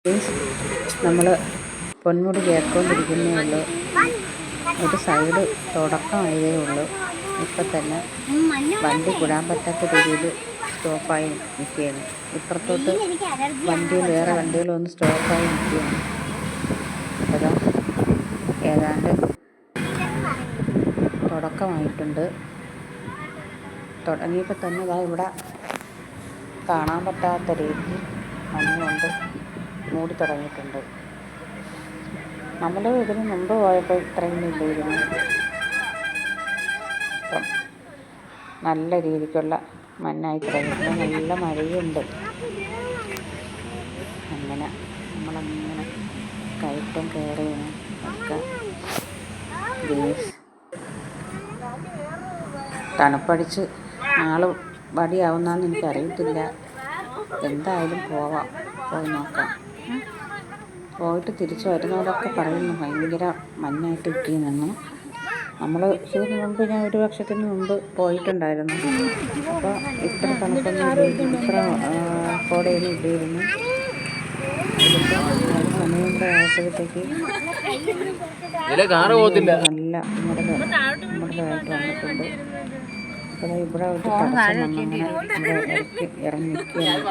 നമ്മൾ പൊന്മുടി കയറിക്കൊണ്ടിരിക്കുന്നേ ഉള്ളൂ. ഒരു സൈഡ് തുടക്കമായതേ ഉള്ളൂ. ഇപ്പം തന്നെ വണ്ടി വിടാൻ പറ്റാത്ത രീതിയിൽ സ്റ്റോപ്പായി നിൽക്കുകയാണ്. ഇപ്പുറത്തോട്ട് വേറെ വണ്ടികളൊന്ന് സ്റ്റോപ്പായി നിൽക്കുകയാണ്. അതാ ഏതാണ്ട് തുടക്കമായിട്ടുണ്ട്. തുടങ്ങിയപ്പോൾ തന്നെ ഇവിടെ കാണാൻ പറ്റാത്ത രീതിയിൽ മഞ്ഞുകൊണ്ട് മൂടി തുടങ്ങിയിട്ടുണ്ട്. നമ്മൾ ഇതിന് മുമ്പ് പോയപ്പോൾ ഇത്രയൊന്നും ഇല്ലായിരുന്നു. ഇപ്പം നല്ല രീതിക്കുള്ള മഞ്ഞായി തുടങ്ങിയിട്ടുണ്ട്. നല്ല മഴയുണ്ട്. അങ്ങനെ നമ്മളങ്ങനെ കയറ്റം കയറിയാണ് ഒക്കെ തണുപ്പടിച്ച് നാളെ വടിയാവുന്നതെന്ന് എനിക്കറിയത്തില്ല. എന്തായാലും പോവാം, പോയി നോക്കാം. പോയിട്ട് തിരിച്ചു വരുന്നവരൊക്കെ പറയുന്നു ഭയങ്കര മഞ്ഞായിട്ട് കിട്ടിയെന്നു. നമ്മൾ ഇതിന് മുമ്പ് ഞാൻ ഒരു വർഷത്തിന് മുമ്പ് പോയിട്ടുണ്ടായിരുന്നു. അപ്പോൾ ഇത്ര തണുപ്പൊന്നും ഇല്ലായിരുന്നു, ഇത്ര കോടയൊന്നും ഇല്ലായിരുന്നു. ഇതിപ്പോൾ സമയം കൂടെ ആയപ്പോഴത്തേക്ക് നല്ല മൂടലായിട്ട് വന്നിട്ടുണ്ട്. അപ്പോൾ ഇവിടെ ഒരു തടസ്സം വന്നങ്ങനെ ഇവിടെ ഇറങ്ങി നിൽക്കുകയാണ്.